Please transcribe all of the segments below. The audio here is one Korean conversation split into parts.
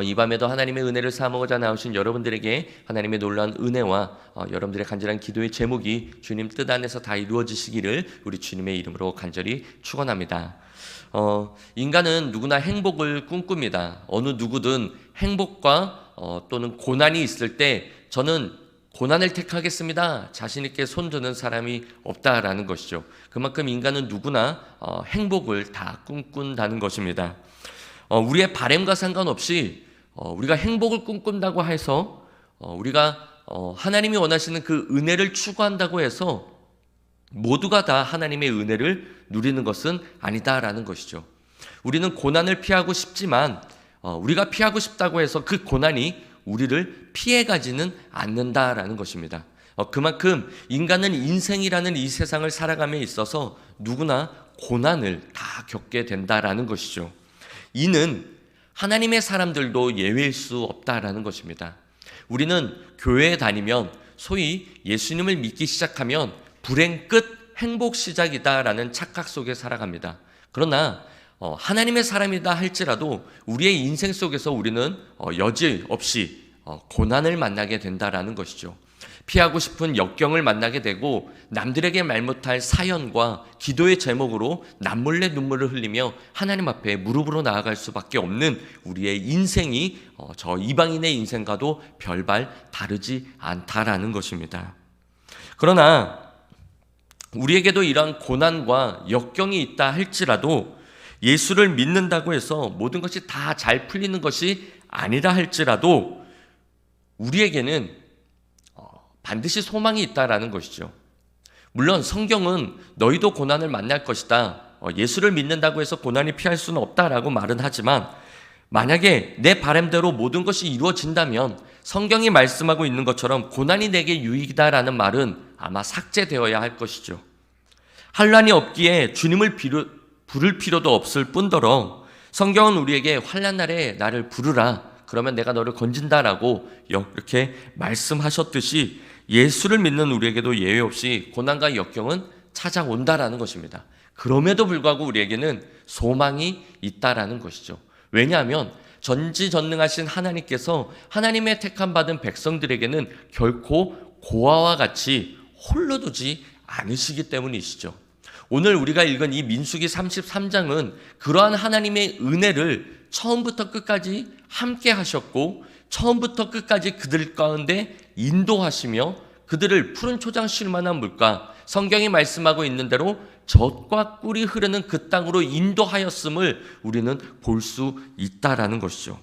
이 밤에도 하나님의 은혜를 사모고자 나오신 여러분들에게 하나님의 놀라운 은혜와 여러분들의 간절한 기도의 제목이 주님 뜻 안에서 다 이루어지시기를 우리 주님의 이름으로 간절히 축원합니다. 인간은 누구나 행복을 꿈꿉니다. 어느 누구든 행복과 또는 고난이 있을 때 저는 고난을 택하겠습니다. 자신 있게 손드는 사람이 없다라는 것이죠. 그만큼 인간은 누구나 행복을 다 꿈꾼다는 것입니다. 우리의 바램과 상관없이 우리가 행복을 꿈꾼다고 해서 우리가 하나님이 원하시는 그 은혜를 추구한다고 해서 모두가 다 하나님의 은혜를 누리는 것은 아니다라는 것이죠. 우리는 고난을 피하고 싶지만 우리가 피하고 싶다고 해서 그 고난이 우리를 피해가지는 않는다라는 것입니다. 그만큼 인간은 인생이라는 이 세상을 살아감에 있어서 누구나 고난을 다 겪게 된다라는 것이죠. 이는 하나님의 사람들도 예외일 수 없다라는 것입니다. 우리는 교회에 다니면 소위 예수님을 믿기 시작하면 불행 끝 행복 시작이다라는 착각 속에 살아갑니다. 그러나 하나님의 사람이다 할지라도 우리의 인생 속에서 우리는 여지없이 고난을 만나게 된다라는 것이죠. 피하고 싶은 역경을 만나게 되고 남들에게 말 못할 사연과 기도의 제목으로 남몰래 눈물을 흘리며 하나님 앞에 무릎으로 나아갈 수밖에 없는 우리의 인생이 저 이방인의 인생과도 별반 다르지 않다라는 것입니다. 그러나 우리에게도 이러한 고난과 역경이 있다 할지라도 예수를 믿는다고 해서 모든 것이 다 잘 풀리는 것이 아니라 할지라도 우리에게는 반드시 소망이 있다라는 것이죠. 물론 성경은 너희도 고난을 만날 것이다. 예수를 믿는다고 해서 고난이 피할 수는 없다라고 말은 하지만 만약에 내 바람대로 모든 것이 이루어진다면 성경이 말씀하고 있는 것처럼 고난이 내게 유익이다라는 말은 아마 삭제되어야 할 것이죠. 환난이 없기에 주님을 부를 필요도 없을 뿐더러 성경은 우리에게 환난 날에 나를 부르라. 그러면 내가 너를 건진다라고 이렇게 말씀하셨듯이 예수를 믿는 우리에게도 예외 없이 고난과 역경은 찾아온다라는 것입니다. 그럼에도 불구하고 우리에게는 소망이 있다라는 것이죠. 왜냐하면 전지전능하신 하나님께서 하나님의 택함 받은 백성들에게는 결코 고아와 같이 홀로 두지 않으시기 때문이시죠. 오늘 우리가 읽은 이 민수기 33장은 그러한 하나님의 은혜를 처음부터 끝까지 함께 하셨고 처음부터 끝까지 그들 가운데 인도하시며 그들을 푸른 초장 쉴 만한 물가, 성경이 말씀하고 있는 대로 젖과 꿀이 흐르는 그 땅으로 인도하였음을 우리는 볼 수 있다라는 것이죠.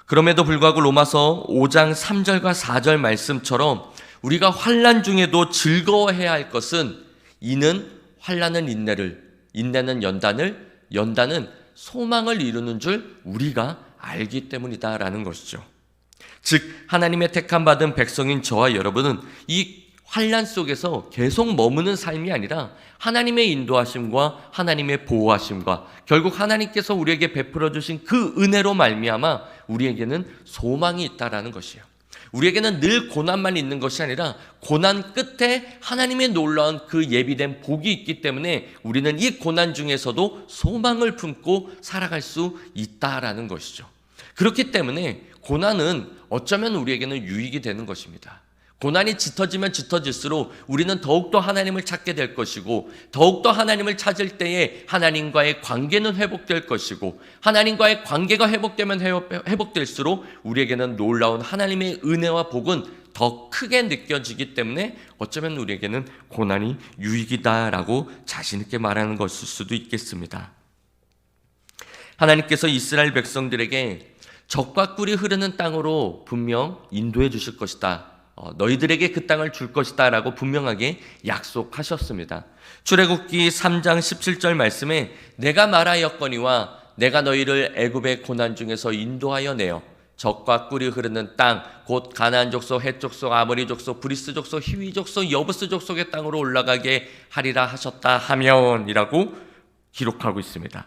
그럼에도 불구하고 로마서 5장 3절과 4절 말씀처럼 우리가 환난 중에도 즐거워해야 할 것은 이는 환난은 인내를, 인내는 연단을, 연단은 소망을 이루는 줄 우리가 알기 때문이다라는 것이죠. 즉 하나님의 택함 받은 백성인 저와 여러분은 이 환난 속에서 계속 머무는 삶이 아니라 하나님의 인도하심과 하나님의 보호하심과 결국 하나님께서 우리에게 베풀어 주신 그 은혜로 말미암아 우리에게는 소망이 있다라는 것이에요. 우리에게는 늘 고난만 있는 것이 아니라 고난 끝에 하나님의 놀라운 그 예비된 복이 있기 때문에 우리는 이 고난 중에서도 소망을 품고 살아갈 수 있다라는 것이죠. 그렇기 때문에 고난은 어쩌면 우리에게는 유익이 되는 것입니다. 고난이 짙어지면 짙어질수록 우리는 더욱더 하나님을 찾게 될 것이고 더욱더 하나님을 찾을 때에 하나님과의 관계는 회복될 것이고 하나님과의 관계가 회복되면 회복될수록 우리에게는 놀라운 하나님의 은혜와 복은 더 크게 느껴지기 때문에 어쩌면 우리에게는 고난이 유익이다라고 자신 있게 말하는 것일 수도 있겠습니다. 하나님께서 이스라엘 백성들에게 젖과 꿀이 흐르는 땅으로 분명 인도해 주실 것이다. 너희들에게 그 땅을 줄 것이다 라고 분명하게 약속하셨습니다. 출애굽기 3장 17절 말씀에 내가 말하였거니와 내가 너희를 애굽의 고난 중에서 인도하여 내어 젖과 꿀이 흐르는 땅 곧 가나안 족속, 헷 족속, 아모리 족속, 브리스 족속, 히위 족속, 여부스 족속의 땅으로 올라가게 하리라 하셨다 하면이라고 기록하고 있습니다.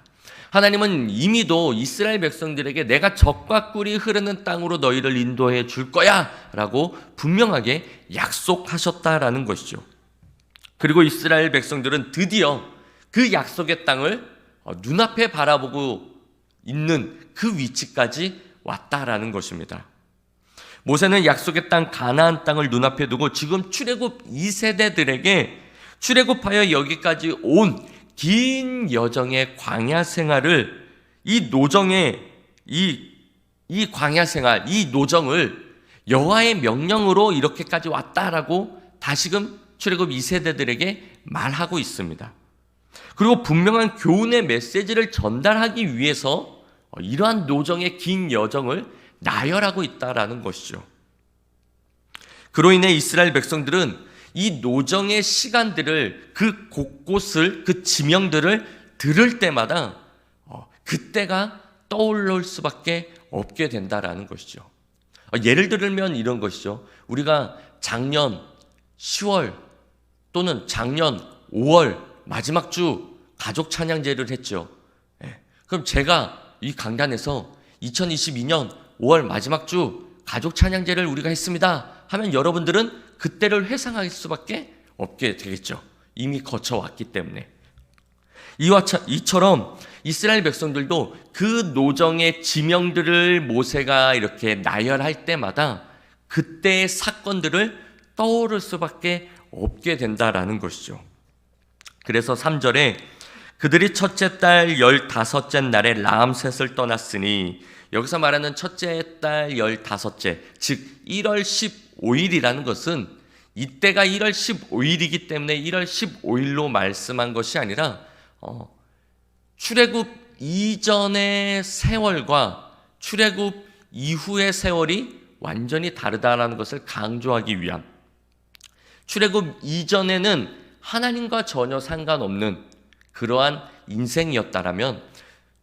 하나님은 이미도 이스라엘 백성들에게 내가 젖과 꿀이 흐르는 땅으로 너희를 인도해 줄 거야 라고 분명하게 약속하셨다라는 것이죠. 그리고 이스라엘 백성들은 드디어 그 약속의 땅을 눈앞에 바라보고 있는 그 위치까지 왔다라는 것입니다. 모세는 약속의 땅 가나안 땅을 눈앞에 두고 지금 출애굽 2세대들에게 출애굽하여 여기까지 온 긴 여정의 광야 생활을 이 노정의 이 광야 생활, 이 노정을 여호와의 명령으로 이렇게까지 왔다라고 다시금 출애굽 2세대들에게 말하고 있습니다. 그리고 분명한 교훈의 메시지를 전달하기 위해서 이러한 노정의 긴 여정을 나열하고 있다라는 것이죠. 그로 인해 이스라엘 백성들은 이 노정의 시간들을, 그 곳곳을, 그 지명들을 들을 때마다 그때가 떠올릴 수밖에 없게 된다라는 것이죠. 예를 들면 이런 것이죠. 우리가 작년 10월 또는 작년 5월 마지막 주 가족 찬양제를 했죠. 그럼 제가 이 강단에서 2022년 5월 마지막 주 가족 찬양제를 우리가 했습니다 하면 여러분들은 그때를 회상할 수밖에 없게 되겠죠. 이미 거쳐왔기 때문에. 이처럼 이스라엘 백성들도 그 노정의 지명들을 모세가 이렇게 나열할 때마다 그때의 사건들을 떠오를 수밖에 없게 된다라는 것이죠. 그래서 3절에 그들이 첫째 달 15째 날에 라암셋을 떠났으니, 여기서 말하는 첫째 달 15째, 즉 1월 15일이라는 것은 이때가 1월 15일이기 때문에 1월 15일로 말씀한 것이 아니라 출애굽 이전의 세월과 출애굽 이후의 세월이 완전히 다르다는 것을 강조하기 위함. 출애굽 이전에는 하나님과 전혀 상관없는 그러한 인생이었다라면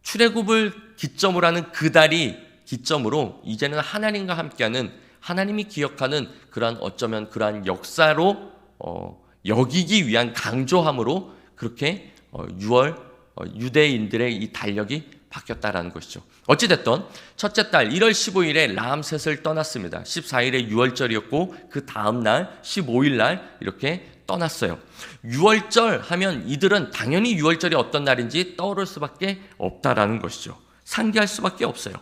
출애굽을 기점으로 하는 그 달이 기점으로 이제는 하나님과 함께하는, 하나님이 기억하는 그러한, 어쩌면 그러한 역사로 여기기 위한 강조함으로 그렇게 6월 유대인들의 이 달력이 바뀌었다라는 것이죠. 어찌됐든 첫째 달 1월 15일에 라암셋을 떠났습니다. 14일에 6월절이었고 그 다음 날 15일 날 이렇게 떠났어요. 6월절 하면 이들은 당연히 6월절이 어떤 날인지 떠오를 수밖에 없다라는 것이죠. 상기할 수밖에 없어요.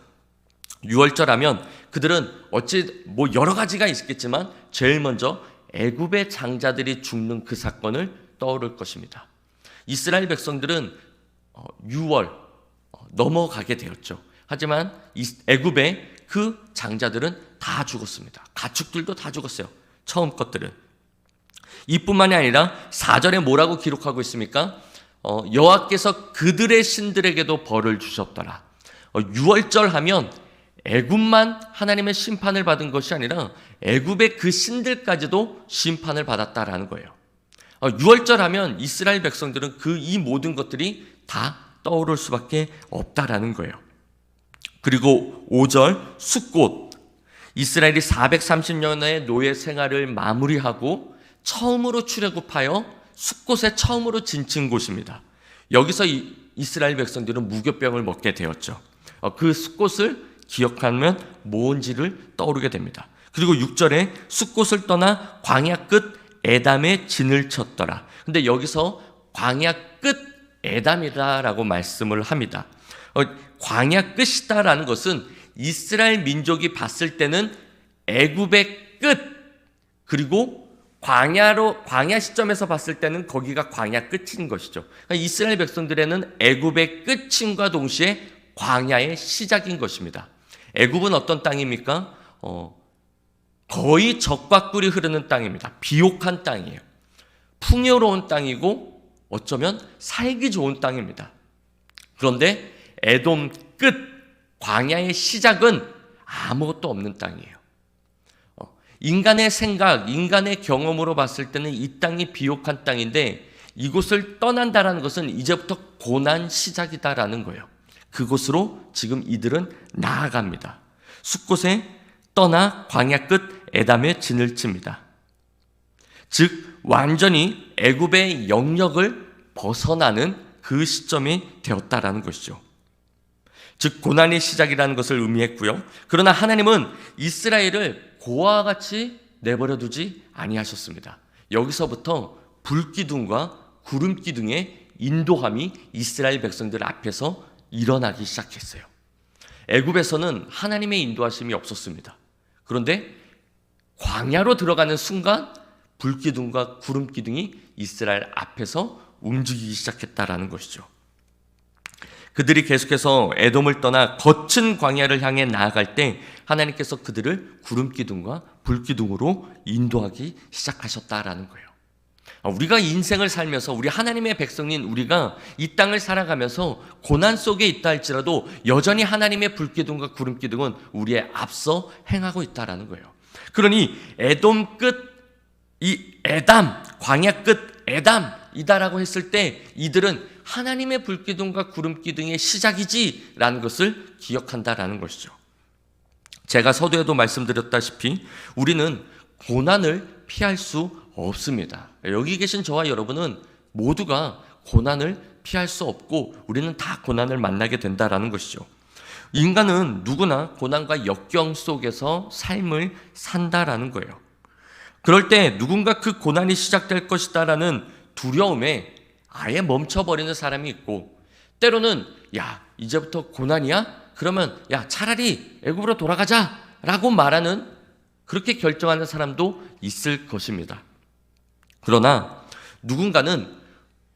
6월절 하면 그들은 어찌 여러 가지가 있겠지만 제일 먼저 애굽의 장자들이 죽는 그 사건을 떠오를 것입니다. 이스라엘 백성들은 6월 넘어가게 되었죠. 하지만 애굽의 그 장자들은 다 죽었습니다. 가축들도 다 죽었어요. 처음 것들은. 이뿐만이 아니라 4절에 뭐라고 기록하고 있습니까? 여호와께서 그들의 신들에게도 벌을 주셨더라. 6월절 하면 애굽만 하나님의 심판을 받은 것이 아니라 애굽의 그 신들까지도 심판을 받았다라는 거예요. 6월절 하면 이스라엘 백성들은 이 모든 것들이 다 떠오를 수밖에 없다라는 거예요. 그리고 5절 숫꽃, 이스라엘이 430년의 노예 생활을 마무리하고 처음으로 출애굽하여 숫꽃에 처음으로 진친 곳입니다. 여기서 이스라엘 백성들은 무교병을 먹게 되었죠. 그 숫꽃을 기억하면 뭔지를 떠오르게 됩니다. 그리고 6절에 숫꽃을 떠나 광야 끝 에담에 진을 쳤더라. 근데 여기서 광야 끝 에담이다라고 말씀을 합니다. 광야 끝이다라는 것은 이스라엘 민족이 봤을 때는 애굽의 끝, 그리고 광야 시점에서 봤을 때는 거기가 광야 끝인 것이죠. 그러니까 이스라엘 백성들에는 애굽의 끝임과 동시에 광야의 시작인 것입니다. 애굽은 어떤 땅입니까? 거의 적과 꿀이 흐르는 땅입니다. 비옥한 땅이에요. 풍요로운 땅이고 어쩌면 살기 좋은 땅입니다. 그런데 에돔 끝, 광야의 시작은 아무것도 없는 땅이에요. 인간의 생각, 인간의 경험으로 봤을 때는 이 땅이 비옥한 땅인데 이곳을 떠난다라는 것은 이제부터 고난 시작이다라는 거예요. 그곳으로 지금 이들은 나아갑니다. 숫곳에 떠나 광야 끝 에담에 진을 칩니다. 즉 완전히 애굽의 영역을 벗어나는 그 시점이 되었다라는 것이죠. 즉 고난의 시작이라는 것을 의미했고요. 그러나 하나님은 이스라엘을 고아와 같이 내버려 두지 아니하셨습니다. 여기서부터 불기둥과 구름기둥의 인도함이 이스라엘 백성들 앞에서 일어나기 시작했어요. 애굽에서는 하나님의 인도하심이 없었습니다. 그런데 광야로 들어가는 순간 불기둥과 구름기둥이 이스라엘 앞에서 움직이기 시작했다라는 것이죠. 그들이 계속해서 에돔을 떠나 거친 광야를 향해 나아갈 때 하나님께서 그들을 구름기둥과 불기둥으로 인도하기 시작하셨다라는 거예요. 우리가 인생을 살면서 우리 하나님의 백성인 우리가 이 땅을 살아가면서 고난 속에 있다 할지라도 여전히 하나님의 불기둥과 구름기둥은 우리의 앞서 행하고 있다라는 거예요. 그러니 에돔 끝, 이 에담, 광야 끝 에담이다라고 했을 때 이들은 하나님의 불기둥과 구름기둥의 시작이지라는 것을 기억한다라는 것이죠. 제가 서두에도 말씀드렸다시피 우리는 고난을 피할 수 없습니다. 여기 계신 저와 여러분은 모두가 고난을 피할 수 없고 우리는 다 고난을 만나게 된다라는 것이죠. 인간은 누구나 고난과 역경 속에서 삶을 산다라는 거예요. 그럴 때 누군가 그 고난이 시작될 것이다라는 두려움에 아예 멈춰버리는 사람이 있고, 때로는 야 이제부터 고난이야? 그러면 야 차라리 애굽으로 돌아가자 라고 말하는, 그렇게 결정하는 사람도 있을 것입니다. 그러나 누군가는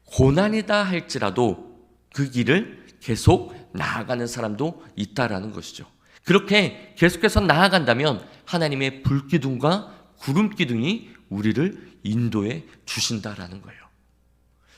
고난이다 할지라도 그 길을 계속 나아가는 사람도 있다라는 것이죠. 그렇게 계속해서 나아간다면 하나님의 불기둥과 구름기둥이 우리를 인도해 주신다라는 거예요.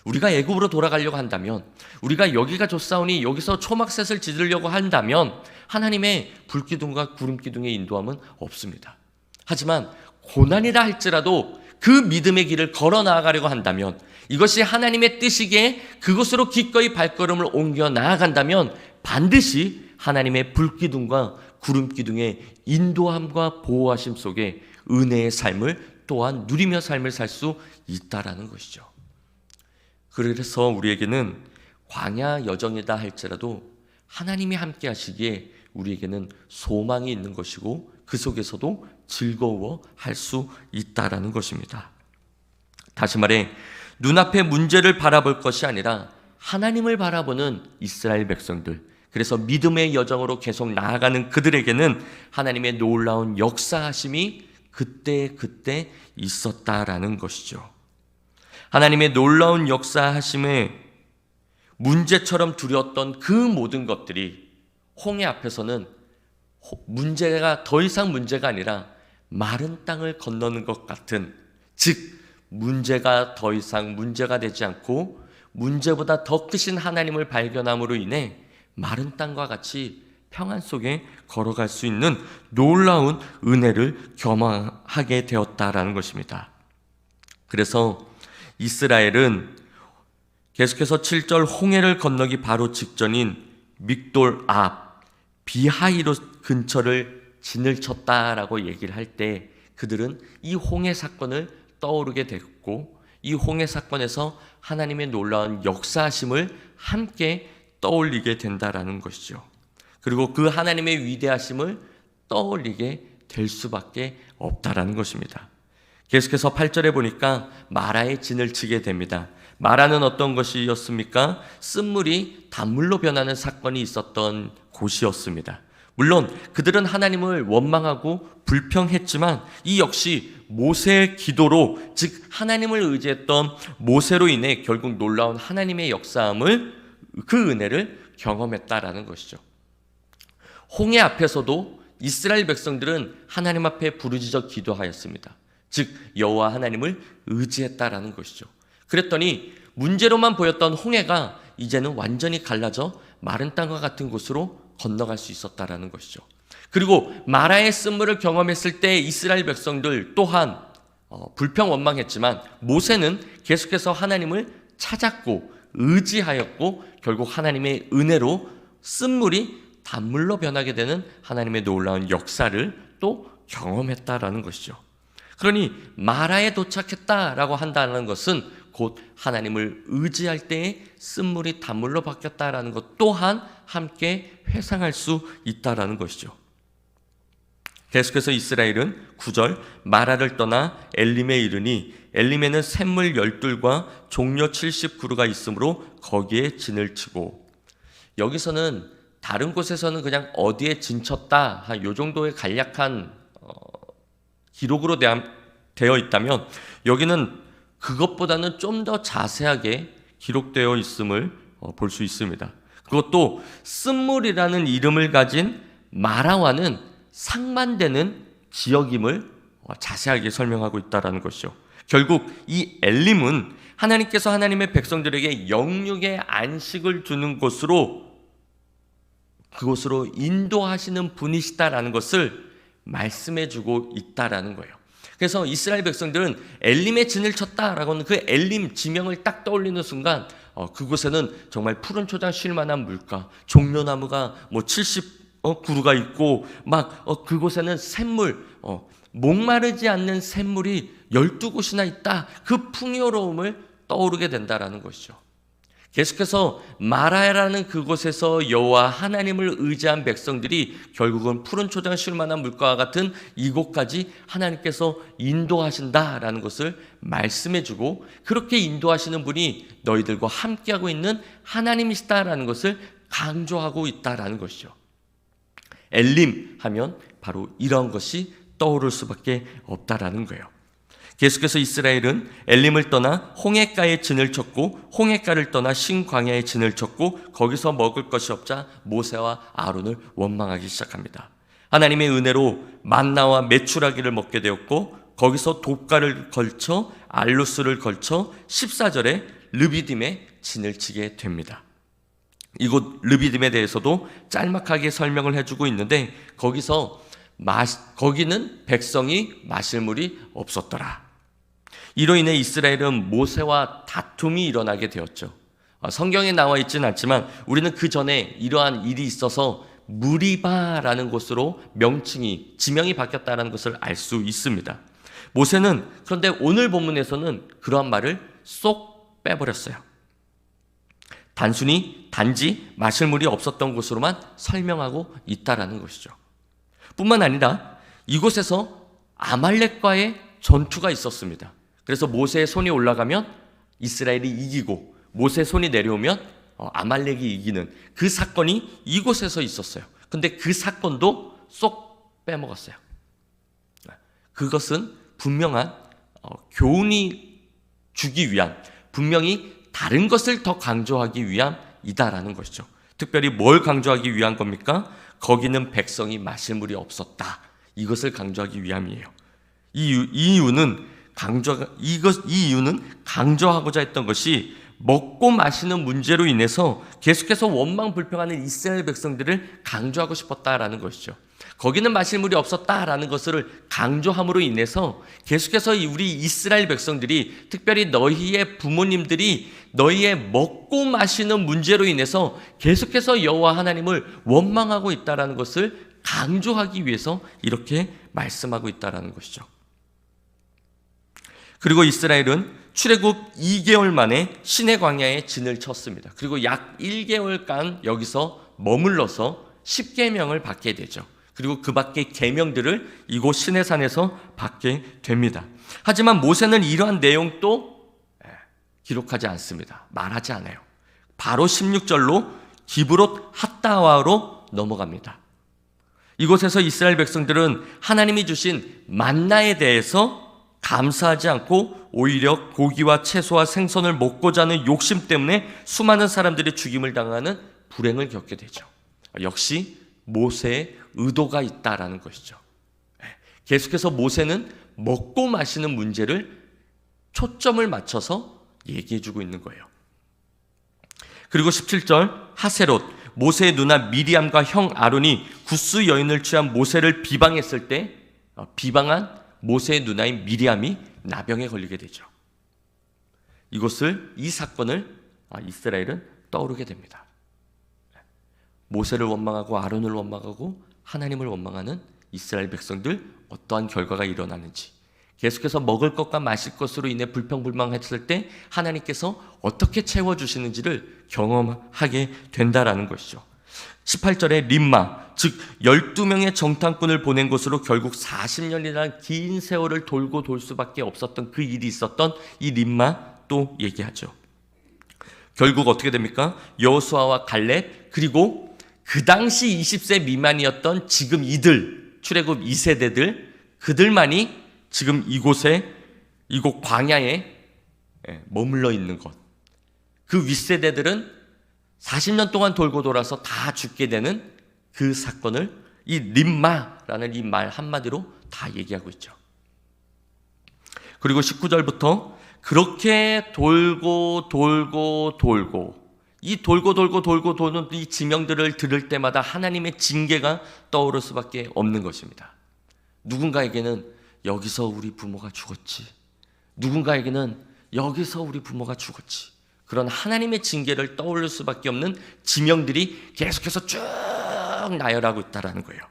우리가 애굽으로 돌아가려고 한다면, 우리가 여기가 좋사오니 여기서 초막셋을 지으려고 한다면 하나님의 불기둥과 구름기둥의 인도함은 없습니다. 하지만 고난이라 할지라도 그 믿음의 길을 걸어 나아가려고 한다면, 이것이 하나님의 뜻이기에 그곳으로 기꺼이 발걸음을 옮겨 나아간다면 반드시 하나님의 불기둥과 구름기둥의 인도함과 보호하심 속에 은혜의 삶을 또한 누리며 삶을 살 수 있다라는 것이죠. 그래서 우리에게는 광야 여정이다 할지라도 하나님이 함께 하시기에 우리에게는 소망이 있는 것이고 그 속에서도 즐거워할 수 있다라는 것입니다. 다시 말해 눈앞의 문제를 바라볼 것이 아니라 하나님을 바라보는 이스라엘 백성들, 그래서 믿음의 여정으로 계속 나아가는 그들에게는 하나님의 놀라운 역사하심이 그때 있었다라는 것이죠. 하나님의 놀라운 역사하심에 문제처럼 두려웠던 그 모든 것들이 홍해 앞에서는 문제가 더 이상 문제가 아니라 마른 땅을 건너는 것 같은, 즉 문제가 더 이상 문제가 되지 않고 문제보다 더 크신 하나님을 발견함으로 인해 마른 땅과 같이 평안 속에 걸어갈 수 있는 놀라운 은혜를 경험하게 되었다라는 것입니다. 그래서 이스라엘은 계속해서 7절 홍해를 건너기 바로 직전인 믹돌 앞 비하이로 근처를 진을 쳤다라고 얘기를 할 때 그들은 이 홍해 사건을 떠오르게 됐고, 이 홍해 사건에서 하나님의 놀라운 역사하심을 함께 떠올리게 된다라는 것이죠. 그리고 그 하나님의 위대하심을 떠올리게 될 수밖에 없다라는 것입니다. 계속해서 8절에 보니까 마라의 진을 치게 됩니다. 마라는 어떤 것이었습니까? 쓴물이 단물로 변하는 사건이 있었던 곳이었습니다. 물론 그들은 하나님을 원망하고 불평했지만 이 역시 모세의 기도로, 즉 하나님을 의지했던 모세로 인해 결국 놀라운 하나님의 역사함을, 그 은혜를 경험했다라는 것이죠. 홍해 앞에서도 이스라엘 백성들은 하나님 앞에 부르짖어 기도하였습니다. 즉 여호와 하나님을 의지했다라는 것이죠. 그랬더니 문제로만 보였던 홍해가 이제는 완전히 갈라져 마른 땅과 같은 곳으로 건너갈 수 있었다라는 것이죠. 그리고 마라의 쓴물을 경험했을 때 이스라엘 백성들 또한 불평 원망했지만 모세는 계속해서 하나님을 찾았고 의지하였고 결국 하나님의 은혜로 쓴물이 단물로 변하게 되는 하나님의 놀라운 역사를 또 경험했다라는 것이죠. 그러니 마라에 도착했다라고 한다는 것은 곧 하나님을 의지할 때에 쓴물이 단물로 바뀌었다라는 것 또한 함께 회상할 수 있다라는 것이죠. 계속해서 이스라엘은 9절 마라를 떠나 엘림에 이르니 엘림에는 샘물 12과 종려 70그루가 있으므로 거기에 진을 치고, 여기서는 다른 곳에서는 그냥 어디에 진쳤다 한 요 정도의 간략한 기록으로 되어 있다면 여기는 그것보다는 좀 더 자세하게 기록되어 있음을 볼 수 있습니다. 그것도 쓴물이라는 이름을 가진 마라와는 상반되는 지역임을 자세하게 설명하고 있다는 것이죠. 결국 이 엘림은 하나님께서 하나님의 백성들에게 영육의 안식을 주는 곳으로, 그곳으로 인도하시는 분이시다라는 것을 말씀해주고 있다라는 거예요. 그래서 이스라엘 백성들은 엘림의 진을 쳤다라고 하는 그 엘림 지명을 딱 떠올리는 순간 그곳에는 정말 푸른 초장 쉴 만한 물가, 종려나무가 70그루가 있고 막 그곳에는 샘물, 목마르지 않는 샘물이 12곳이나 있다. 그 풍요로움을 떠오르게 된다라는 것이죠. 계속해서 마라라는 그곳에서 여호와 하나님을 의지한 백성들이 결국은 푸른 초장 쉴 만한 물가와 같은 이곳까지 하나님께서 인도하신다라는 것을 말씀해주고, 그렇게 인도하시는 분이 너희들과 함께하고 있는 하나님이시다라는 것을 강조하고 있다라는 것이죠. 엘림 하면 바로 이런 것이 떠오를 수밖에 없다라는 거예요. 계속해서 이스라엘은 엘림을 떠나 홍해가에 진을 쳤고, 홍해가를 떠나 신광야에 진을 쳤고, 거기서 먹을 것이 없자 모세와 아론을 원망하기 시작합니다. 하나님의 은혜로 만나와 메추라기를 먹게 되었고, 거기서 돕가를 걸쳐 알루스를 걸쳐 14절에 르비딤에 진을 치게 됩니다. 이곳 르비딤에 대해서도 짤막하게 설명을 해주고 있는데, 거기는 백성이 마실 물이 없었더라. 이로 인해 이스라엘은 모세와 다툼이 일어나게 되었죠. 성경에 나와 있지는 않지만 우리는 그 전에 이러한 일이 있어서 무리바라는 곳으로 지명이 바뀌었다는 것을 알 수 있습니다. 모세는 그런데 오늘 본문에서는 그러한 말을 쏙 빼버렸어요. 단지 마실 물이 없었던 곳으로만 설명하고 있다라는 것이죠. 뿐만 아니라 이곳에서 아말렉과의 전투가 있었습니다. 그래서 모세의 손이 올라가면 이스라엘이 이기고, 모세의 손이 내려오면 아말렉이 이기는 그 사건이 이곳에서 있었어요. 근데 그 사건도 쏙 빼먹었어요. 그것은 분명한 교훈이 주기 위한, 분명히 다른 것을 더 강조하기 위함이다라는 것이죠. 특별히 뭘 강조하기 위한 겁니까? 거기는 백성이 마실 물이 없었다. 이것을 강조하기 위함이에요. 이 이유는 강조하고자 했던 것이 먹고 마시는 문제로 인해서 계속해서 원망 불평하는 이스라엘 백성들을 강조하고 싶었다라는 것이죠. 거기는 마실 물이 없었다라는 것을 강조함으로 인해서 계속해서 우리 이스라엘 백성들이, 특별히 너희의 부모님들이 너희의 먹고 마시는 문제로 인해서 계속해서 여호와 하나님을 원망하고 있다라는 것을 강조하기 위해서 이렇게 말씀하고 있다라는 것이죠. 그리고 이스라엘은 출애굽 2개월 만에 시내 광야에 진을 쳤습니다. 그리고 약 1개월간 여기서 머물러서 10계명을 받게 되죠. 그리고 그 밖의 계명들을 이곳 시내산에서 받게 됩니다. 하지만 모세는 이러한 내용도 기록하지 않습니다. 말하지 않아요. 바로 16절로 기브롯 핫다와로 넘어갑니다. 이곳에서 이스라엘 백성들은 하나님이 주신 만나에 대해서 감사하지 않고 오히려 고기와 채소와 생선을 먹고자 하는 욕심 때문에 수많은 사람들이 죽임을 당하는 불행을 겪게 되죠. 역시 모세의 의도가 있다라는 것이죠. 계속해서 모세는 먹고 마시는 문제를 초점을 맞춰서 얘기해주고 있는 거예요. 그리고 17절 하세롯, 모세의 누나 미리암과 형 아론이 구스 여인을 취한 모세를 비방했을 때 비방한 모세의 누나인 미리암이 나병에 걸리게 되죠. 이 사건을 이스라엘은 떠오르게 됩니다. 모세를 원망하고 아론을 원망하고 하나님을 원망하는 이스라엘 백성들, 어떠한 결과가 일어나는지, 계속해서 먹을 것과 마실 것으로 인해 불평불만했을 때 하나님께서 어떻게 채워주시는지를 경험하게 된다라는 것이죠. 18절에 림마, 즉 12명의 정탐꾼을 보낸 곳으로 결국 40년이라는 긴 세월을 돌고 돌 수밖에 없었던 그 일이 있었던 이 림마 또 얘기하죠. 결국 어떻게 됩니까? 여호수아와 갈렙, 그리고 그 당시 20세 미만이었던 지금 이들, 출애굽 2세대들, 그들만이 지금 이곳 광야에 머물러 있는 것. 그 윗세대들은 40년 동안 돌고 돌아서 다 죽게 되는 그 사건을 이 림마라는 이 말 한마디로 다 얘기하고 있죠. 그리고 19절부터 그렇게 돌고 이 돌고 도는 이 지명들을 들을 때마다 하나님의 징계가 떠오를 수밖에 없는 것입니다. 누군가에게는 여기서 우리 부모가 죽었지, 누군가에게는 여기서 우리 부모가 죽었지, 그런 하나님의 징계를 떠올릴 수밖에 없는 지명들이 계속해서 쭉 나열하고 있다는 거예요.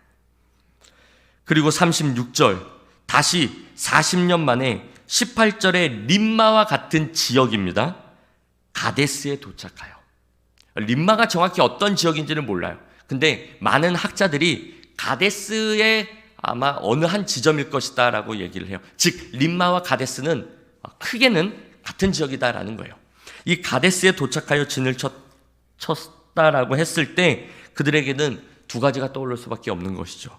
그리고 36절, 다시 40년 만에 18절에 림마와 같은 지역입니다. 가데스에 도착해요. 림마가 정확히 어떤 지역인지는 몰라요. 근데 많은 학자들이 가데스의 아마 어느 한 지점일 것이다 라고 얘기를 해요. 즉 림마와 가데스는 크게는 같은 지역이다라는 거예요. 이 가데스에 도착하여 진을 쳤다라고 했을 때 그들에게는 두 가지가 떠오를 수밖에 없는 것이죠.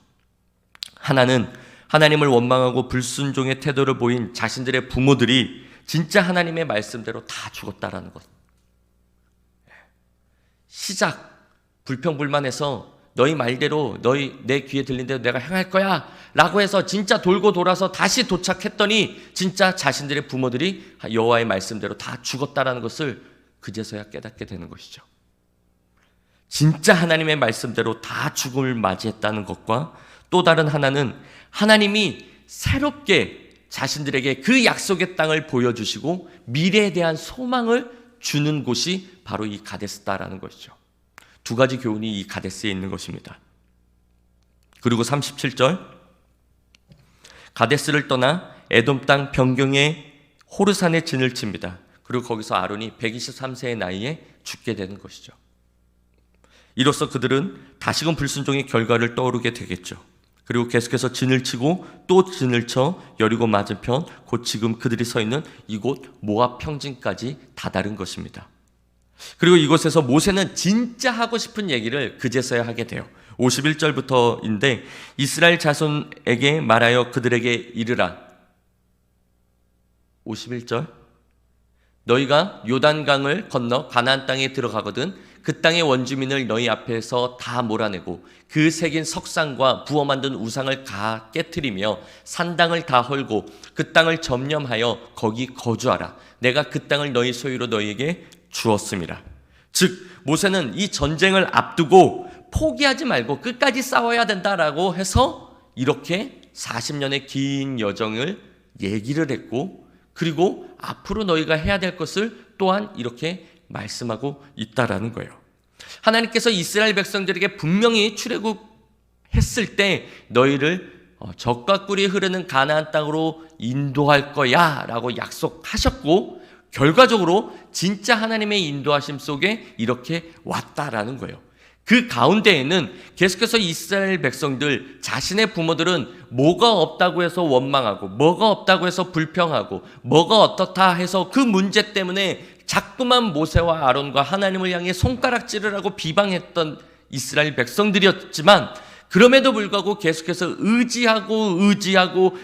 하나는 하나님을 원망하고 불순종의 태도를 보인 자신들의 부모들이 진짜 하나님의 말씀대로 다 죽었다라는 것. 시작 불평불만해서 너희 말대로 내 귀에 들린 대로 내가 행할 거야 라고 해서 진짜 돌고 돌아서 다시 도착했더니 진짜 자신들의 부모들이 여호와의 말씀대로 다 죽었다라는 것을 그제서야 깨닫게 되는 것이죠. 진짜 하나님의 말씀대로 다 죽음을 맞이했다는 것과 또 다른 하나는 하나님이 새롭게 자신들에게 그 약속의 땅을 보여주시고 미래에 대한 소망을 주는 곳이 바로 이 가데스다라는 것이죠. 두 가지 교훈이 이 가데스에 있는 것입니다. 그리고 37절, 가데스를 떠나 에돔 땅 변경의 호르산에 진을 칩니다. 그리고 거기서 아론이 123세의 나이에 죽게 되는 것이죠. 이로써 그들은 다시금 불순종의 결과를 떠오르게 되겠죠. 그리고 계속해서 진을 치고 또 진을 쳐 여리고 맞은편 곧 지금 그들이 서 있는 이곳 모압 평진까지 다다른 것입니다. 그리고 이곳에서 모세는 진짜 하고 싶은 얘기를 그제서야 하게 돼요. 51절부터인데 이스라엘 자손에게 말하여 그들에게 이르라. 51절, 너희가 요단강을 건너 가나안 땅에 들어가거든 그 땅의 원주민을 너희 앞에서 다 몰아내고 그 새긴 석상과 부어 만든 우상을 다 깨트리며 산당을 다 헐고 그 땅을 점령하여 거기 거주하라. 내가 그 땅을 너희 소유로 너희에게 주었습니다. 즉 모세는 이 전쟁을 앞두고 포기하지 말고 끝까지 싸워야 된다라고 해서 이렇게 40년의 긴 여정을 얘기를 했고, 그리고 앞으로 너희가 해야 될 것을 또한 이렇게 말씀하고 있다라는 거예요. 하나님께서 이스라엘 백성들에게 분명히 출애굽했을 때 너희를 젖과 꿀이 흐르는 가나안 땅으로 인도할 거야 라고 약속하셨고, 결과적으로 진짜 하나님의 인도하심 속에 이렇게 왔다라는 거예요. 그 가운데에는 계속해서 이스라엘 백성들 자신의 부모들은 뭐가 없다고 해서 원망하고 뭐가 없다고 해서 불평하고 뭐가 어떻다 해서 그 문제 때문에 자꾸만 모세와 아론과 하나님을 향해 손가락질을 하고 비방했던 이스라엘 백성들이었지만, 그럼에도 불구하고 계속해서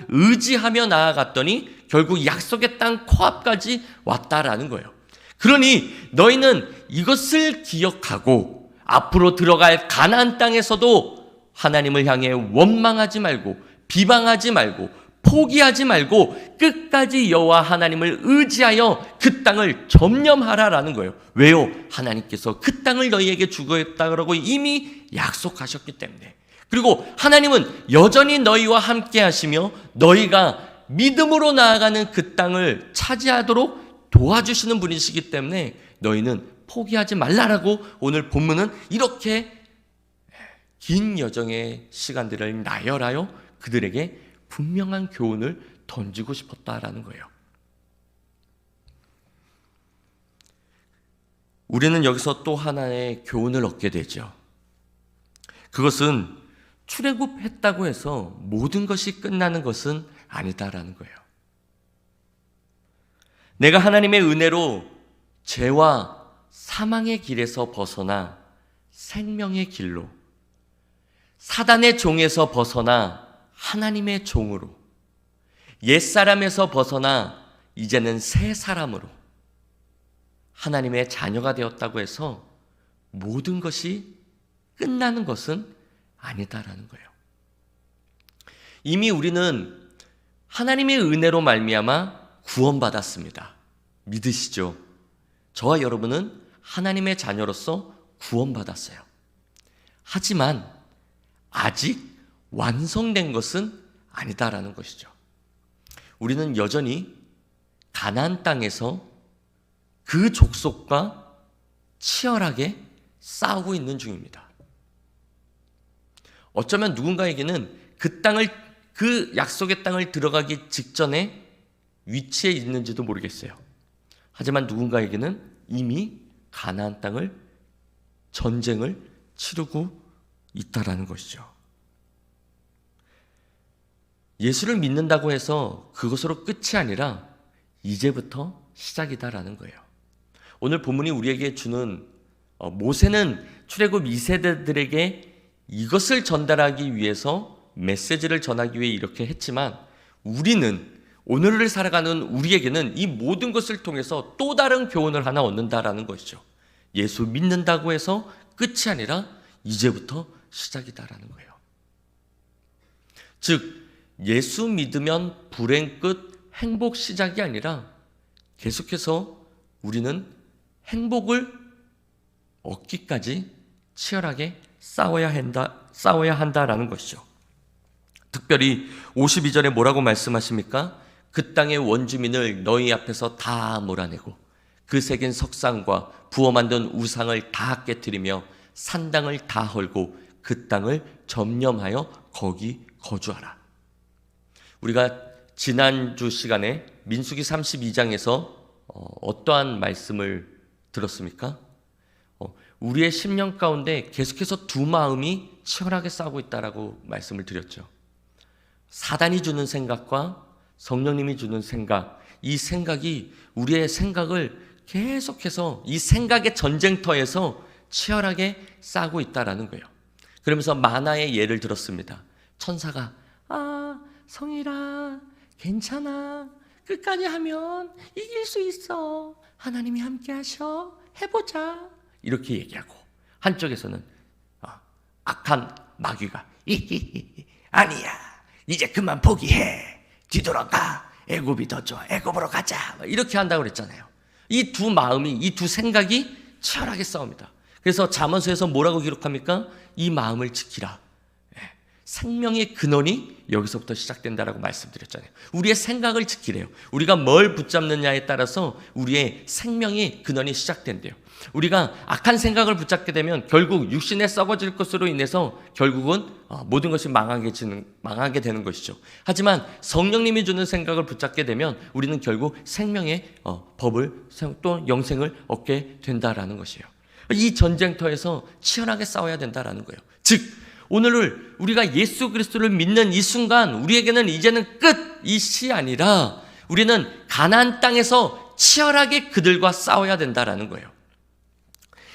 의지하며 나아갔더니 결국 약속의 땅 코앞까지 왔다라는 거예요. 그러니 너희는 이것을 기억하고 앞으로 들어갈 가나안 땅에서도 하나님을 향해 원망하지 말고 비방하지 말고 포기하지 말고 끝까지 여호와 하나님을 의지하여 그 땅을 점령하라라는 거예요. 왜요? 하나님께서 그 땅을 너희에게 주겠다고 이미 약속하셨기 때문에. 그리고 하나님은 여전히 너희와 함께 하시며 너희가 믿음으로 나아가는 그 땅을 차지하도록 도와주시는 분이시기 때문에 너희는 포기하지 말라라고 오늘 본문은 이렇게 긴 여정의 시간들을 나열하여 그들에게 분명한 교훈을 던지고 싶었다라는 거예요. 우리는 여기서 또 하나의 교훈을 얻게 되죠. 그것은 출애굽했다고 해서 모든 것이 끝나는 것은 아니다라는 거예요. 내가 하나님의 은혜로 죄와 사망의 길에서 벗어나 생명의 길로, 사단의 종에서 벗어나 하나님의 종으로, 옛사람에서 벗어나 이제는 새 사람으로 하나님의 자녀가 되었다고 해서 모든 것이 끝나는 것은 아니다라는 거예요. 이미 우리는 하나님의 은혜로 말미암아 구원받았습니다. 믿으시죠? 저와 여러분은 하나님의 자녀로서 구원받았어요. 하지만 아직 완성된 것은 아니다라는 것이죠. 우리는 여전히 가나안 땅에서 그 족속과 치열하게 싸우고 있는 중입니다. 어쩌면 누군가에게는 그 약속의 땅을 들어가기 직전에 위치에 있는지도 모르겠어요. 하지만 누군가에게는 이미 가나안 땅을 전쟁을 치르고 있다라는 것이죠. 예수를 믿는다고 해서 그것으로 끝이 아니라 이제부터 시작이다라는 거예요. 오늘 본문이 우리에게 주는 모세는 출애굽 2세대들에게 이것을 전달하기 위해서 메시지를 전하기 위해 이렇게 했지만 우리는 오늘을 살아가는 우리에게는 이 모든 것을 통해서 또 다른 교훈을 하나 얻는다라는 것이죠. 예수 믿는다고 해서 끝이 아니라 이제부터 시작이다라는 거예요. 즉 예수 믿으면 불행 끝, 행복 시작이 아니라 계속해서 우리는 행복을 얻기까지 치열하게 싸워야 한다라는 것이죠. 특별히 52절에 뭐라고 말씀하십니까? 그 땅의 원주민을 너희 앞에서 다 몰아내고 그 새긴 석상과 부어 만든 우상을 다 깨뜨리며 산당을 다 헐고 그 땅을 점령하여 거기 거주하라. 우리가 지난주 시간에 민수기 32장에서 어떠한 말씀을 들었습니까? 우리의 심령 가운데 계속해서 두 마음이 치열하게 싸우고 있다라고 말씀을 드렸죠. 사단이 주는 생각과 성령님이 주는 생각, 이 생각이 우리의 생각을 계속해서 이 생각의 전쟁터에서 치열하게 싸우고 있다라는 거예요. 그러면서 만화의 예를 들었습니다. 천사가 성일아 괜찮아, 끝까지 하면 이길 수 있어, 하나님이 함께 하셔, 해보자, 이렇게 얘기하고, 한쪽에서는 악한 마귀가 아니야, 이제 그만 포기해, 뒤돌아가, 애굽이 더 좋아, 애굽으로 가자, 이렇게 한다고 그랬잖아요. 이 두 마음이, 이 두 생각이 치열하게 싸웁니다. 그래서 잠언서에서 뭐라고 기록합니까? 이 마음을 지키라. 생명의 근원이 여기서부터 시작된다라고 말씀드렸잖아요. 우리의 생각을 지키래요. 우리가 뭘 붙잡느냐에 따라서 우리의 생명의 근원이 시작된대요. 우리가 악한 생각을 붙잡게 되면 결국 육신에 썩어질 것으로 인해서 결국은 모든 것이 망하게 되는 것이죠. 하지만 성령님이 주는 생각을 붙잡게 되면 우리는 결국 생명의 법을, 또 영생을 얻게 된다라는 것이에요. 이 전쟁터에서 치열하게 싸워야 된다라는 거예요. 즉 오늘을 우리가 예수 그리스도를 믿는 이 순간 우리에게는 이제는 끝이 시 아니라 우리는 가나안 땅에서 치열하게 그들과 싸워야 된다라는 거예요.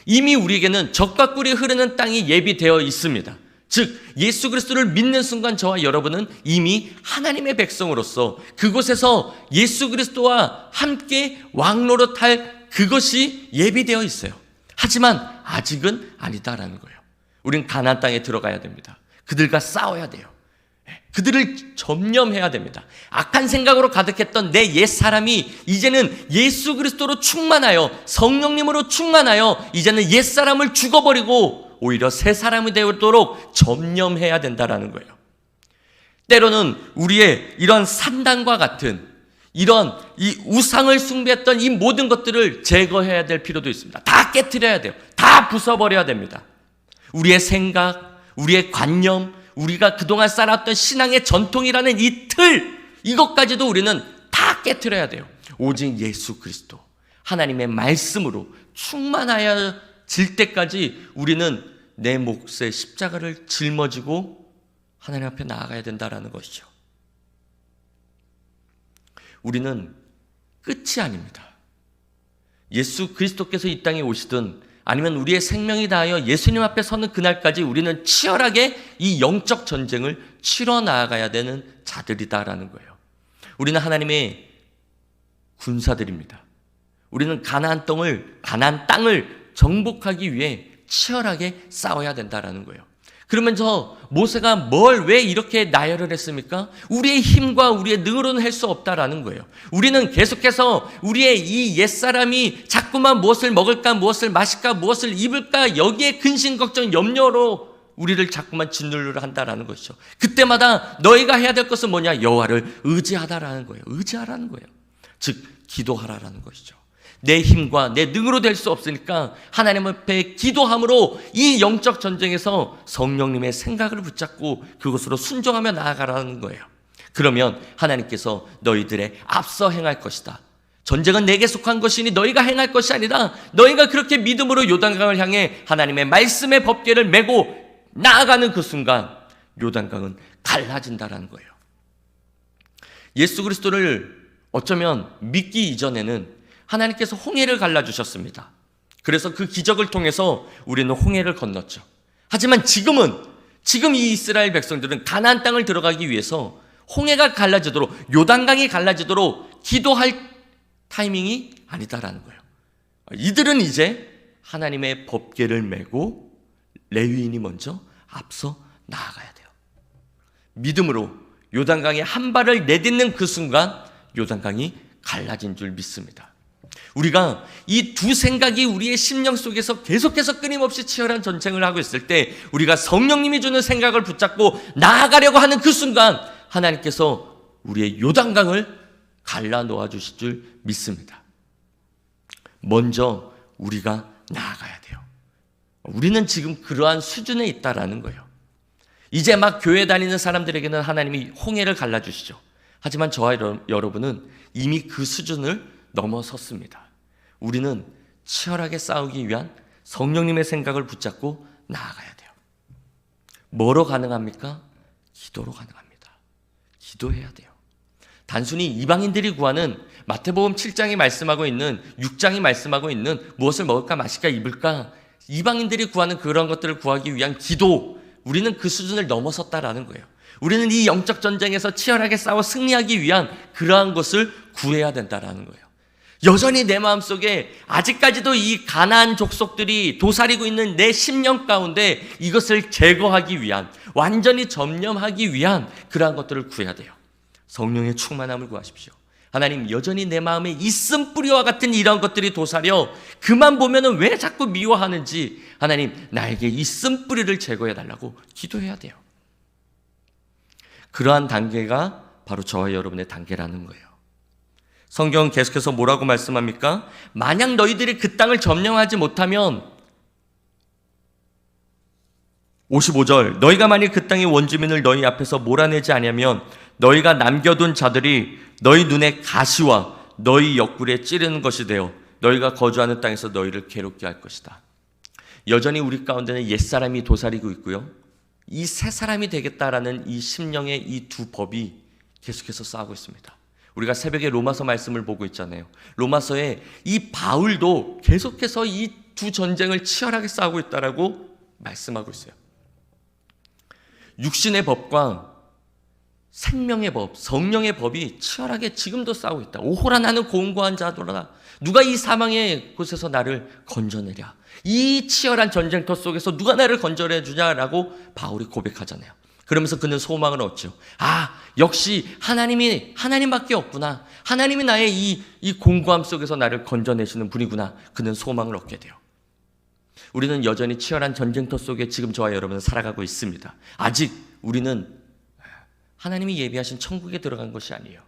이미 우리에게는 젖과 꿀이 흐르는 땅이 예비되어 있습니다. 즉 예수 그리스도를 믿는 순간 저와 여러분은 이미 하나님의 백성으로서 그곳에서 예수 그리스도와 함께 왕노릇할 그것이 예비되어 있어요. 하지만 아직은 아니다라는 거예요. 우린 가나안 땅에 들어가야 됩니다. 그들과 싸워야 돼요. 그들을 점령해야 됩니다. 악한 생각으로 가득했던 내 옛사람이 이제는 예수 그리스도로 충만하여 성령님으로 충만하여 이제는 옛사람을 죽어버리고 오히려 새 사람이 되도록 점령해야 된다라는 거예요. 때로는 우리의 이런 산당과 같은 이런 이 우상을 숭배했던 이 모든 것들을 제거해야 될 필요도 있습니다. 다 깨트려야 돼요. 다 부숴버려야 됩니다. 우리의 생각, 우리의 관념, 우리가 그동안 쌓았던 신앙의 전통이라는 이 틀, 이것까지도 우리는 다 깨트려야 돼요. 오직 예수 그리스도, 하나님의 말씀으로 충만하여질 때까지 우리는 내 몫의 십자가를 짊어지고 하나님 앞에 나아가야 된다는 것이죠. 우리는 끝이 아닙니다. 예수 그리스도께서 이 땅에 오시든 아니면 우리의 생명이 다하여 예수님 앞에 서는 그날까지 우리는 치열하게 이 영적 전쟁을 치러 나아가야 되는 자들이다라는 거예요. 우리는 하나님의 군사들입니다. 우리는 가나안 땅을 정복하기 위해 치열하게 싸워야 된다라는 거예요. 그러면서 모세가 왜 이렇게 나열을 했습니까? 우리의 힘과 우리의 능으로는 할 수 없다라는 거예요. 우리는 계속해서 우리의 이 옛사람이 자꾸만 무엇을 먹을까, 무엇을 마실까, 무엇을 입을까, 여기에 근심, 걱정, 염려로 우리를 자꾸만 짓누르려 한다라는 것이죠. 그때마다 너희가 해야 될 것은 뭐냐? 여호와를 의지하다라는 거예요. 의지하라는 거예요. 즉 기도하라라는 것이죠. 내 힘과 내 능으로 될 수 없으니까 하나님 앞에 기도함으로 이 영적 전쟁에서 성령님의 생각을 붙잡고 그것으로 순종하며 나아가라는 거예요. 그러면 하나님께서 너희들의 앞서 행할 것이다. 전쟁은 내게 속한 것이니 너희가 행할 것이 아니라 너희가 그렇게 믿음으로 요단강을 향해 하나님의 말씀의 법궤를 메고 나아가는 그 순간 요단강은 갈라진다라는 거예요. 예수 그리스도를 어쩌면 믿기 이전에는 하나님께서 홍해를 갈라주셨습니다. 그래서 그 기적을 통해서 우리는 홍해를 건넜죠. 하지만 지금 이 이스라엘 백성들은 가나안 땅을 들어가기 위해서 홍해가 갈라지도록, 요단강이 갈라지도록 기도할 타이밍이 아니다라는 거예요. 이들은 이제 하나님의 법궤를 메고 레위인이 먼저 앞서 나아가야 돼요. 믿음으로 요단강에 한 발을 내딛는 그 순간 요단강이 갈라진 줄 믿습니다. 우리가 이 두 생각이 우리의 심령 속에서 계속해서 끊임없이 치열한 전쟁을 하고 있을 때 우리가 성령님이 주는 생각을 붙잡고 나아가려고 하는 그 순간 하나님께서 우리의 요단강을 갈라 놓아 주실 줄 믿습니다. 먼저 우리가 나아가야 돼요. 우리는 지금 그러한 수준에 있다라는 거예요. 이제 막 교회 다니는 사람들에게는 하나님이 홍해를 갈라주시죠. 하지만 저와 여러분은 이미 그 수준을 넘어섰습니다. 우리는 치열하게 싸우기 위한 성령님의 생각을 붙잡고 나아가야 돼요. 뭐로 가능합니까? 기도로 가능합니다. 기도해야 돼요. 단순히 이방인들이 구하는 마태복음 7장이 말씀하고 있는 6장이 말씀하고 있는 무엇을 먹을까 마실까 입을까 이방인들이 구하는 그런 것들을 구하기 위한 기도, 우리는 그 수준을 넘어섰다라는 거예요. 우리는 이 영적 전쟁에서 치열하게 싸워 승리하기 위한 그러한 것을 구해야 된다라는 거예요. 여전히 내 마음속에 아직까지도 이 가나안 족속들이 도사리고 있는 내 심령 가운데 이것을 제거하기 위한, 완전히 점령하기 위한 그러한 것들을 구해야 돼요. 성령의 충만함을 구하십시오. 하나님, 여전히 내 마음에 있음 뿌리와 같은 이런 것들이 도사려 그만 보면은 왜 자꾸 미워하는지 하나님, 나에게 있음 뿌리를 제거해 달라고 기도해야 돼요. 그러한 단계가 바로 저와 여러분의 단계라는 거예요. 성경은 계속해서 뭐라고 말씀합니까? 만약 너희들이 그 땅을 점령하지 못하면 55절, 너희가 만일 그 땅의 원주민을 너희 앞에서 몰아내지 아니하면 너희가 남겨둔 자들이 너희 눈에 가시와 너희 옆구리에 찌르는 것이 되어 너희가 거주하는 땅에서 너희를 괴롭게 할 것이다. 여전히 우리 가운데는 옛사람이 도사리고 있고요, 이 새 사람이 되겠다라는 이 심령의 이 두 법이 계속해서 싸우고 있습니다. 우리가 새벽에 로마서 말씀을 보고 있잖아요. 로마서에 이 바울도 계속해서 이 두 전쟁을 치열하게 싸우고 있다라고 말씀하고 있어요. 육신의 법과 생명의 법, 성령의 법이 치열하게 지금도 싸우고 있다. 오호라 나는 공고한 자도라. 누가 이 사망의 곳에서 나를 건져내랴. 이 치열한 전쟁터 속에서 누가 나를 건져내 주냐라고 바울이 고백하잖아요. 그러면서 그는 소망을 얻죠. 아, 역시 하나님밖에 없구나. 하나님이 나의 이 공고함 속에서 나를 건져내시는 분이구나. 그는 소망을 얻게 돼요. 우리는 여전히 치열한 전쟁터 속에 지금 저와 여러분은 살아가고 있습니다. 아직 우리는 하나님이 예비하신 천국에 들어간 것이 아니에요.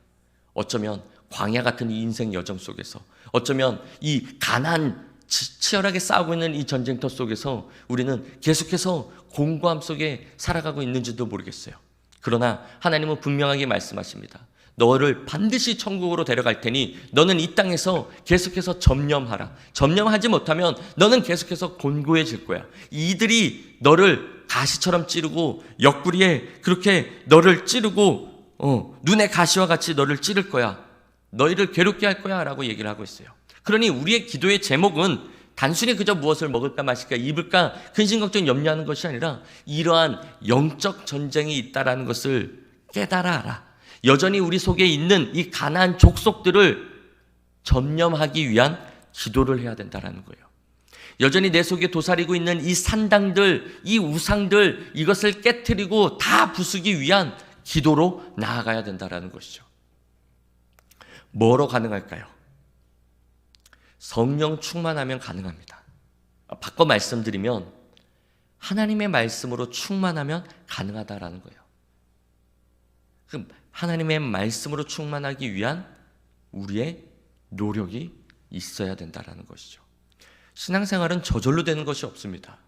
어쩌면 광야 같은 이 인생 여정 속에서, 어쩌면 이 가난 치열하게 싸우고 있는 이 전쟁터 속에서 우리는 계속해서 공고함 속에 살아가고 있는지도 모르겠어요. 그러나 하나님은 분명하게 말씀하십니다. 너를 반드시 천국으로 데려갈 테니 너는 이 땅에서 계속해서 점령하라. 점령하지 못하면 너는 계속해서 곤고해질 거야. 이들이 너를 가시처럼 찌르고 옆구리에 그렇게 너를 찌르고 눈에 가시와 같이 너를 찌를 거야. 너희를 괴롭게 할 거야 라고 얘기를 하고 있어요. 그러니 우리의 기도의 제목은 단순히 그저 무엇을 먹을까 마실까 입을까 근심 걱정 염려하는 것이 아니라 이러한 영적 전쟁이 있다라는 것을 깨달아 알아. 여전히 우리 속에 있는 이 가나안 족속들을 점령하기 위한 기도를 해야 된다라는 거예요. 여전히 내 속에 도사리고 있는 이 산당들, 이 우상들, 이것을 깨트리고 다 부수기 위한 기도로 나아가야 된다라는 것이죠. 뭐로 가능할까요? 성령 충만하면 가능합니다. 바꿔 말씀드리면 하나님의 말씀으로 충만하면 가능하다라는 거예요. 그럼 하나님의 말씀으로 충만하기 위한 우리의 노력이 있어야 된다라는 것이죠. 신앙생활은 저절로 되는 것이 없습니다.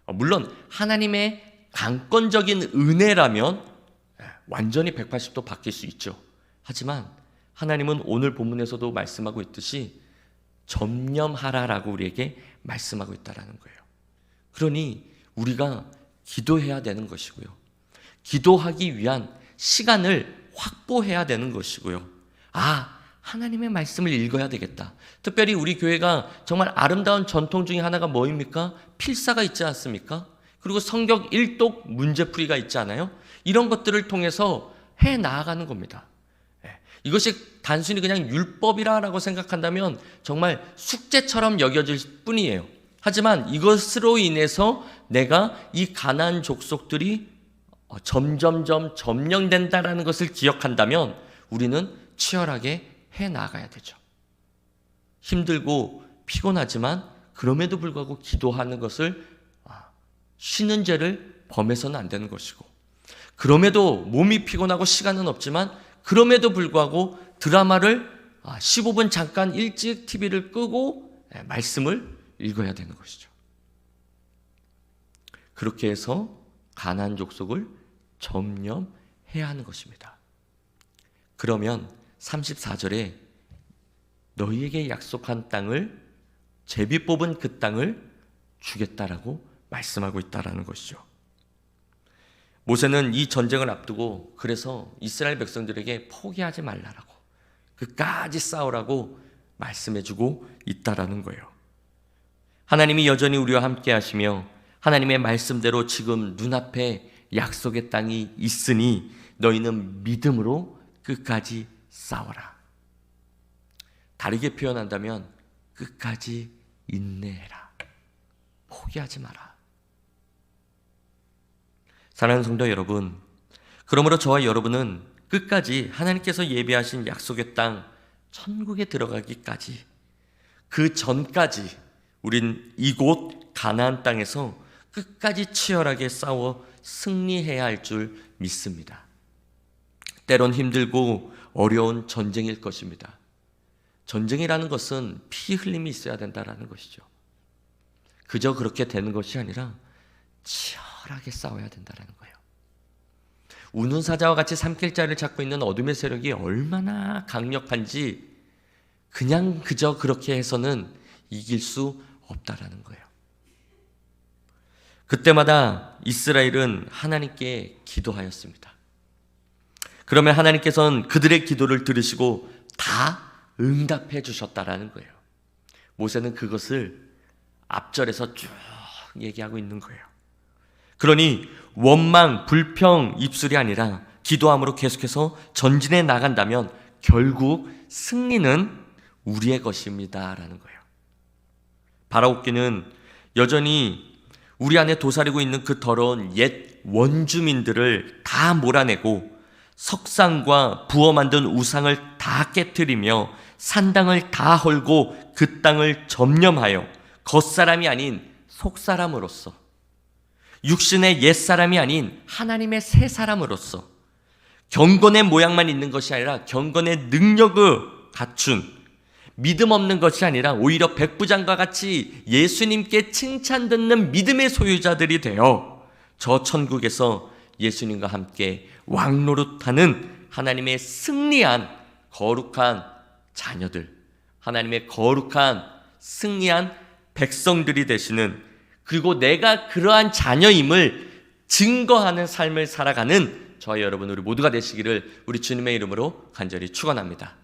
물론 하나님의 강권적인 은혜라면 완전히 180도 바뀔 수 있죠. 하지만 하나님은 오늘 본문에서도 말씀하고 있듯이 점령하라라고 우리에게 말씀하고 있다라는 거예요. 그러니 우리가 기도해야 되는 것이고요. 기도하기 위한 시간을 확보해야 되는 것이고요. 하나님의 말씀을 읽어야 되겠다. 특별히 우리 교회가 정말 아름다운 전통 중에 하나가 뭐입니까? 필사가 있지 않습니까? 그리고 성경 1독 문제풀이가 있지 않아요? 이런 것들을 통해서 해 나아가는 겁니다. 이것이 단순히 그냥 율법이라고 생각한다면 정말 숙제처럼 여겨질 뿐이에요. 하지만 이것으로 인해서 내가 이 가나안 족속들이 점점점 점령된다라는 것을 기억한다면 우리는 치열하게 해 나가야 되죠. 힘들고 피곤하지만 그럼에도 불구하고 기도하는 것을 쉬는 죄를 범해서는 안 되는 것이고, 그럼에도 몸이 피곤하고 시간은 없지만 그럼에도 불구하고 드라마를 15분 잠깐 일찍 TV를 끄고 말씀을 읽어야 되는 것이죠. 그렇게 해서 가나안 족속을 점령해야 하는 것입니다. 그러면 34절에 너희에게 약속한 땅을, 제비 뽑은 그 땅을 주겠다라고 말씀하고 있다라는 것이죠. 모세는 이 전쟁을 앞두고 그래서 이스라엘 백성들에게 포기하지 말라라고, 끝까지 싸우라고 말씀해주고 있다라는 거예요. 하나님이 여전히 우리와 함께 하시며 하나님의 말씀대로 지금 눈앞에 약속의 땅이 있으니 너희는 믿음으로 끝까지 싸워라. 다르게 표현한다면 끝까지 인내해라. 포기하지 마라. 사랑하는 성도 여러분, 그러므로 저와 여러분은 끝까지 하나님께서 예비하신 약속의 땅 천국에 들어가기까지, 그 전까지 우린 이곳 가나안 땅에서 끝까지 치열하게 싸워 승리해야 할 줄 믿습니다. 때론 힘들고 어려운 전쟁일 것입니다. 전쟁이라는 것은 피 흘림이 있어야 된다는 것이죠. 그저 그렇게 되는 것이 아니라 치열하게 싸워야 된다는 거예요. 우는 사자와 같이 삼킬자를 잡고 있는 어둠의 세력이 얼마나 강력한지 그냥 그저 그렇게 해서는 이길 수 없다라는 거예요. 그때마다 이스라엘은 하나님께 기도하였습니다. 그러면 하나님께서는 그들의 기도를 들으시고 다 응답해 주셨다라는 거예요. 모세는 그것을 앞절에서 쭉 얘기하고 있는 거예요. 그러니 원망, 불평, 입술이 아니라 기도함으로 계속해서 전진해 나간다면 결국 승리는 우리의 것입니다라는 거예요. 바라옵기는 여전히 우리 안에 도사리고 있는 그 더러운 옛 원주민들을 다 몰아내고 석상과 부어 만든 우상을 다 깨트리며 산당을 다 헐고 그 땅을 점령하여 겉사람이 아닌 속사람으로서, 육신의 옛사람이 아닌 하나님의 새 사람으로서 경건의 모양만 있는 것이 아니라 경건의 능력을 갖춘, 믿음 없는 것이 아니라 오히려 백부장과 같이 예수님께 칭찬 듣는 믿음의 소유자들이 되어 저 천국에서 예수님과 함께 왕노릇하는 하나님의 승리한 거룩한 자녀들, 하나님의 거룩한 승리한 백성들이 되시는, 그리고 내가 그러한 자녀임을 증거하는 삶을 살아가는 저와 여러분 우리 모두가 되시기를 우리 주님의 이름으로 간절히 축원합니다.